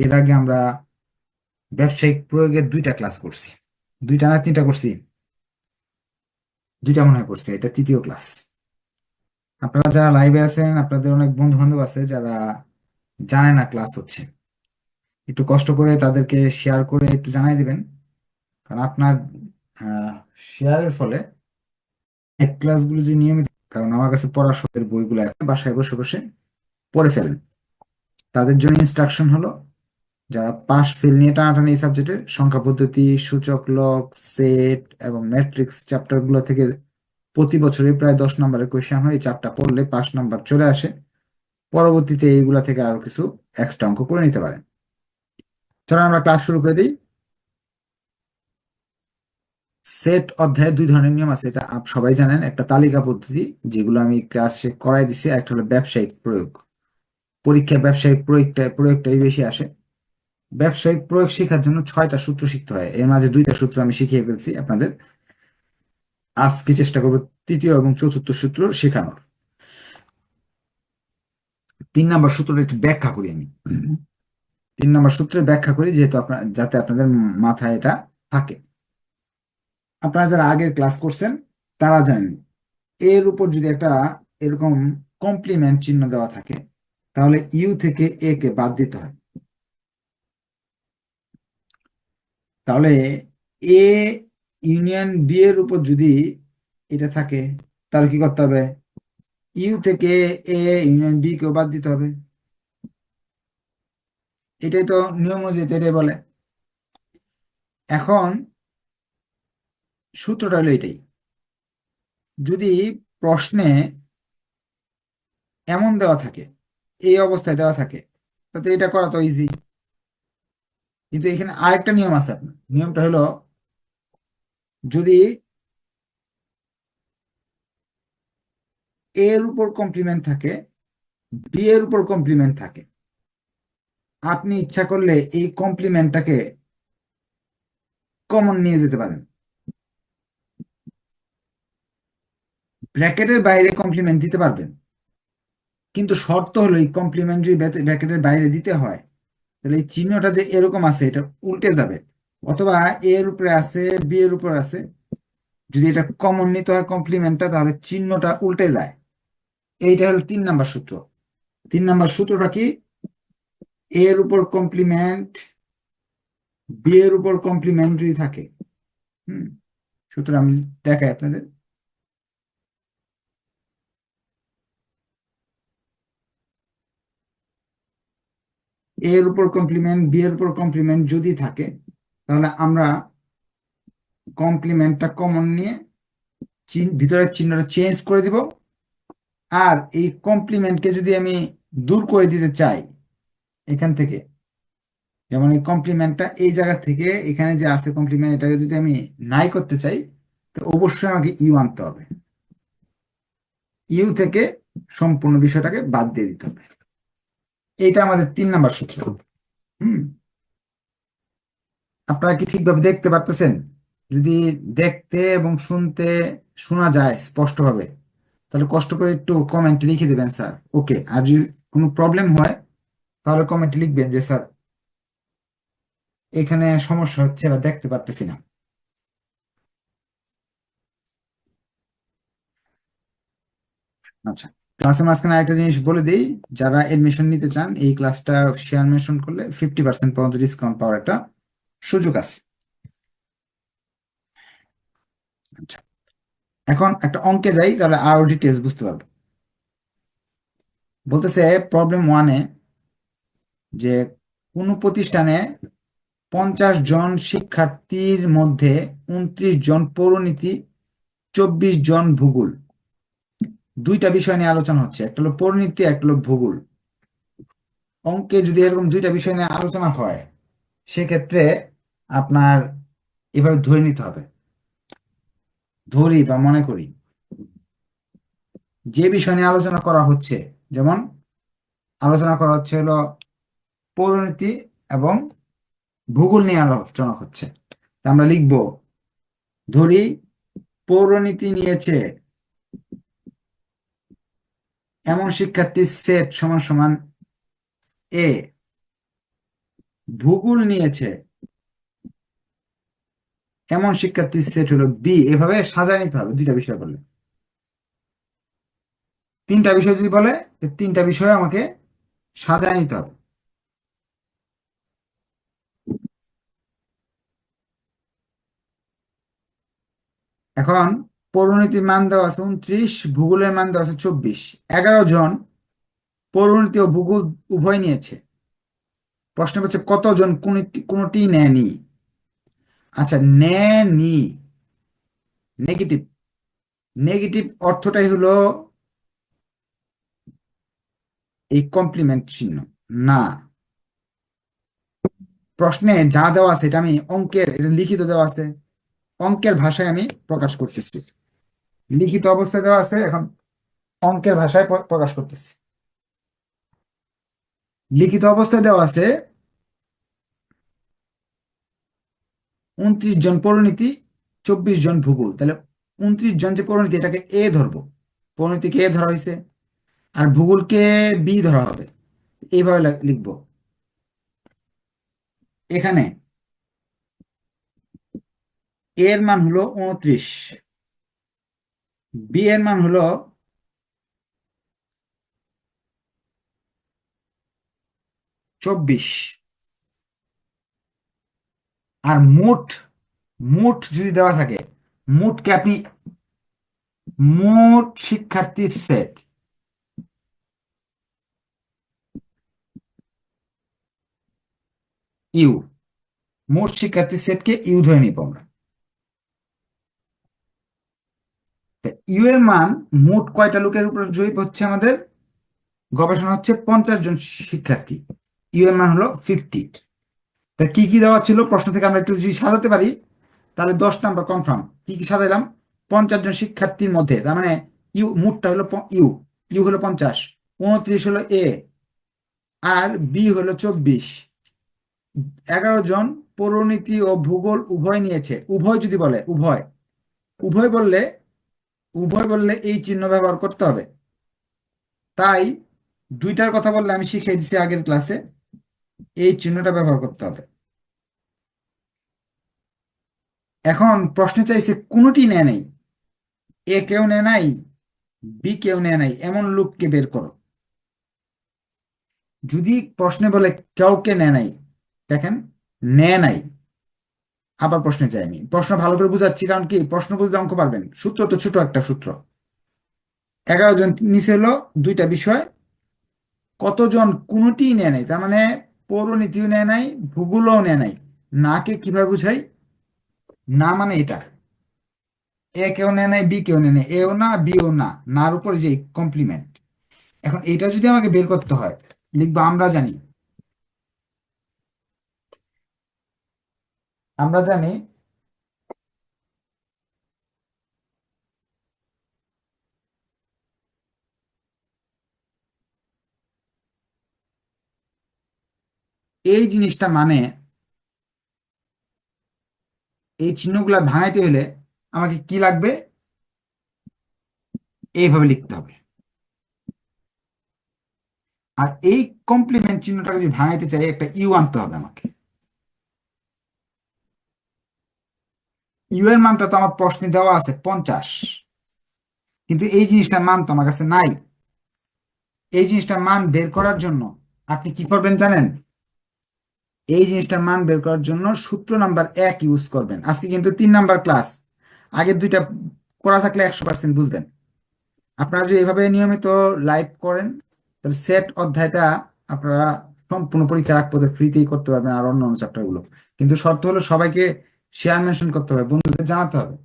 এর আগে আমরা ব্যবসায়িক প্রয়োগের দুইটা ক্লাস করছি, দুইটা না তিনটা করছি, দুইটা মনে হয় করছি, এটা তৃতীয় ক্লাস। আপনারা যারা লাইভে আছেন আপনাদের অনেক বন্ধু বান্ধব আছে যারা জানে না ক্লাস হচ্ছে, একটু কষ্ট করে তাদেরকে শেয়ার করে একটু জানাই দিবেন, কারণ আপনার শেয়ারের ফলে এক ক্লাসগুলো যে নিয়মিত, কারণ আমার কাছে পড়া শখের বইগুলো এখন বাসায় বসে বসে পড়ে ফেলেন। তাদের জন্য ইনস্ট্রাকশন হলো, যারা পাস ফেল নিয়ে টানাটানি এই সাবজেক্টের সংখ্যা পদ্ধতি, সূচক, লগ, সেট এবং ম্যাট্রিক্স চ্যাপ্টার গুলো থেকে প্রতি বছরে প্রায় 10 নম্বরের কোয়েশ্চেন হয়। এই চারটা পড়লে 5 নম্বর চলে আসে। পরবর্তীতে এইগুলা থেকে আরো কিছু এক্সট্রা অঙ্ক করে নিতে পারেন। চলো আমরা ক্লাস শুরু করে দিই। সেট অধ্যায়ে দুই ধরনের নিয়ম আছে, এটা সবাই জানেন। একটা তালিকা পদ্ধতি, যেগুলো আমি ক্লাসে করাই দিছি। একটা হলো ব্যবসায়িক প্রয়োগ। পরীক্ষায় ব্যবসায়িক প্রয়োগটাই বেশি আসে। ব্যবসায়িক প্রয়োগ শেখার জন্য 6টা সূত্র শিখতে হয়, এর মাঝে 2টা সূত্র আমি শিখিয়ে ফেলছি আপনাদের। আজকে চেষ্টা করবো তৃতীয় এবং চতুর্থ সূত্র শেখানোর। 3 নম্বর সূত্রটা একটু ব্যাখ্যা করি আমি। 3 নম্বর সূত্রের ব্যাখ্যা করি, যেহেতু যাতে আপনাদের মাথায় এটা থাকে। আপনারা যারা আগের ক্লাস করছেন তারা জানেন, এর উপর যদি একটা এরকম কমপ্লিমেন্ট চিহ্ন দেওয়া থাকে, তাহলে ইউ থেকে এ কে বাদ দিতে হয়। তাহলে এ ইউনিয়ন বি এর উপর যদি এটা থাকে, তাহলে কি করতে হবে? ইউ থেকে এ ইউনিয়ন বি কেও বাদ দিতে হবে। এটাই তো নিয়ম, যেতে এটাই বলে। এখন সূত্রটা হলো এটাই। যদি প্রশ্নে এমন দেওয়া থাকে, এই অবস্থায় দেওয়া থাকে, তাতে এটা করা তো ইজি। কিন্তু এখানে আরেকটা নিয়ম আছে। আপনার নিয়মটা হলো, যদি এর উপর কমপ্লিমেন্ট থাকে, বি এর উপর কমপ্লিমেন্ট থাকে, আপনি ইচ্ছা করলে এই কমপ্লিমেন্টটাকে কমন নিয়ে যেতে পারেন। ব্র্যাকেটের বাইরে কমপ্লিমেন্ট দিতে পারবেন, কিন্তু শর্ত হলো এই কমপ্লিমেন্ট যদি ব্র্যাকেটের বাইরে দিতে হয়, তাহলে এই চিহ্নটা যে এরকম আছে এটা উল্টে যাবে, অথবা এ এর উপরে আছে, বি এর উপর আছে, যদি এটা কমন নিতে হয় কমপ্লিমেন্টটা, তাহলে চিহ্নটা উল্টে যায়। এইটা হলো 3 নম্বর সূত্র। 3 নম্বর সূত্রটা কি? এর উপর কমপ্লিমেন্ট, বি এর উপর কমপ্লিমেন্ট যদি থাকে, হুম, সূত্র আমি দেখাই আপনাদের। এর উপর কমপ্লিমেন্ট, বি এর উপর কমপ্লিমেন্ট যদি থাকে, তাহলে আমরা কমপ্লিমেন্টটা কমন নিয়ে ভিতরের চিহ্নটা চেঞ্জ করে দিব। আর এই কমপ্লিমেন্টকে যদি আমি দূর করে দিতে চাই এখান থেকে, যেমন এই কমপ্লিমেন্টটা এই জায়গা থেকে এখানে যে আছে কমপ্লিমেন্ট, এটাকে যদি আমি নাই করতে চাই, তো অবশ্যই আমাকে ইউ আনতে হবে। ইউ থেকে সম্পূর্ণ বিষয়টাকে বাদ দিয়ে দিতে হবে। এইটা আমাদের 3 নম্বর সূত্র। হুম, আপনারা কি ঠিকভাবে দেখতে পারতেছেন? যদি দেখতে এবং শুনতে শোনা যায় স্পষ্টভাবে, তাহলে কষ্ট করে একটু কমেন্টে লিখে দেবেন স্যার ওকে। আর যদি কোনো প্রবলেম হয়, তাহলে কমেন্টে লিখবেন যে স্যার এখানে সমস্যা হচ্ছে বা দেখতে পারতেছি না। আচ্ছা, ক্লাসের মাঝখানে একটা জিনিস বলে দিই, যারা এডমিশন নিতে চান এই ক্লাসটা শেয়ার মেনশন করলে 50% পর্যন্ত ডিসকাউন্ট পাওয়ার একটা সুযোগ আছে। আচ্ছা, এখন একটা অঙ্কে যাই, তাহলে আরো ডিটেলস বুঝতে পারবো। বলতেছে প্রবলেম 1-এ যে কোনো প্রতিষ্ঠানে 50 জন শিক্ষার্থীর মধ্যে 29 জন পৌরনীতি, 24 জন ভূগোল, দুইটা বিষয় নিয়ে আলোচনা হচ্ছে, একটা হলো পৌরনীতি, একটা হলো ভূগোল। অঙ্কে যদি এরকম দুইটা বিষয় নিয়ে আলোচনা হয়, সেক্ষেত্রে আপনার এভাবে ধরে নিতে হবে। ধরি বা মনে করি যে বিষয় নিয়ে আলোচনা করা হচ্ছে, যেমন আলোচনা করা হচ্ছে হলো পৌরনীতি এবং ভূগোল নিয়ে আলোচনা হচ্ছে, তা আমরা লিখব, ধরি পৌরনীতি নিয়েছে এমন শিক্ষার্থীর সেট সমান সমান এ, ভূগোল নিয়েছে এমন শিক্ষার্থীর সেট হলো বি, এভাবে সাজায় নিতে হবে দুইটা বিষয় বললে। তিনটা বিষয় যদি বলে, তো তিনটা বিষয় আমাকে সাজায় নিতে হবে। এখন পরিণতির মান দেওয়া আছে 29, ভূগোলের মান দেওয়া আছে 24। 11 জন পরিণতি ও ভূগোল উভয় নিয়েছে। প্রশ্ন হচ্ছে কতজন কোনটি নেয়নি। আচ্ছা, নেয়নি, নেগেটিভ। নেগেটিভ অর্থটাই হলো এই কমপ্লিমেন্ট চিহ্ন। না, প্রশ্নে যা দেওয়া আছে এটা আমি অঙ্কের, এটা লিখিত দেওয়া আছে, অঙ্কের ভাষায় আমি প্রকাশ করতেছি। লিখিত অবস্থায় দেওয়া আছে, এখন অঙ্কের ভাষায় প্রকাশ করতেছি। লিখিত অবস্থায় দেওয়া আছে 29 জন পরিণতি, 24 জন ভূগোল। তাহলে 29 জন যে পরিণতি, এটাকে এ ধরবো, পরিণতিকে এ ধরা হয়েছে, আর ভূগোলকে বি ধরা হবে। এইভাবে লিখবো। এখানে এ এর মান হলো 29, বি এর মান হলো 24। আর মোট, মোট যদি দেওয়া থাকে, মোটকে আপনি মোট শিক্ষার্থীর সেট, ইউ, মোট শিক্ষার্থীর সেটকে ইউ ধরে নিব আমরা। ইউ এর মান, মোট কয়টা লোকের উপর জয়ীপ হচ্ছে আমাদের গবেষণা হচ্ছে 50 জন শিক্ষার্থী, ইউ এর মান হলো 50। তা কি কি দেওয়া ছিল প্রশ্ন থেকে আমরা একটু যদি সাজাতে পারি, তাহলে 10 নাম্বার কনফার্ম। কি কি সাজাইলাম? 50 জন শিক্ষার্থীর মধ্যে, তার মানে ইউ মোটটা হলো ইউ, ইউ হলো 50, 29 হলো এ, আর বি হলো 24। 11 জন পরিণতি ও ভূগোল উভয় নিয়েছে। উভয় যদি বলে, উভয়, উভয় বললে, উভয় বললে এই চিহ্ন ব্যবহার করতে হবে। তাই দুইটার কথা বললে আমি শিখিয়ে দিছি আগের ক্লাসে, এই চিহ্নটা ব্যবহার করতে হবে। এখন প্রশ্নে চাইছে কোনোটি নেয় নাই, এ কেউ নেয় নাই, বি কেউ নেয় নাই, এমন লোককে বের করো। যদি প্রশ্নে বলে কাউকে নেয় নাই, দেখেন, নেয় নাই, আবার প্রশ্নে চাই, আমি প্রশ্ন ভালো করে বুঝাচ্ছি, কারণ কি প্রশ্ন বুঝলে অঙ্ক পারবেন। সূত্র তো ছোট একটা সূত্র। 11 জন নিচে হলো দুইটা বিষয়, কতজন কোনোটি নেয় নাই, তার মানে পৌরনীতিও নেয় নাই, ভূগোলও নেয় নাই। নাকে কিভাবে বুঝাই? না মানে এটা, এ কেউ নেয় নাই, বি কেউ নেয় নাই, এও না বিও না, নার উপর যে কমপ্লিমেন্ট। এখন এটা যদি আমাকে বের করতে হয়, লিখবো আমরা জানি। আমরা জানি এই জিনিসটা মানে, এই চিহ্নগুলা ভাঙাইতে হলে আমাকে কি লাগবে? এইভাবে লিখতে হবে। আর এই কমপ্লিমেন্ট চিহ্নটাকে যদি ভাঙাইতে চাই, একটা ইউ আনতে হবে আমাকে। ইউ এর মানটা তো আমার প্রশ্নে দেওয়া আছে 50, কিন্তু এই জিনিসটার মান তো আমার কাছে নাই। এই জিনিসটার মান বের করার জন্য আপনি কি করবেন জানেন? এই জিনিসটার মান বের করার জন্য সূত্র নাম্বার 1 ইউজ করবেন। আজকে কিন্তু 3 নাম্বার ক্লাস, আগের দুইটা করা থাকলে 100% বুঝবেন। আপনারা যদি এভাবে নিয়মিত লাইভ করেন, তাহলে সেট অধ্যায়টা আপনারা সম্পূর্ণ পরীক্ষার আগ পর্যন্ত ফ্রিতেই করতে পারবেন, আর অন্য অন্য চ্যাপ্টার গুলো। কিন্তু শর্ত হলো সবাইকে শেয়ার মেনশন করতে হবে, বন্ধুদের জানাতে হবে।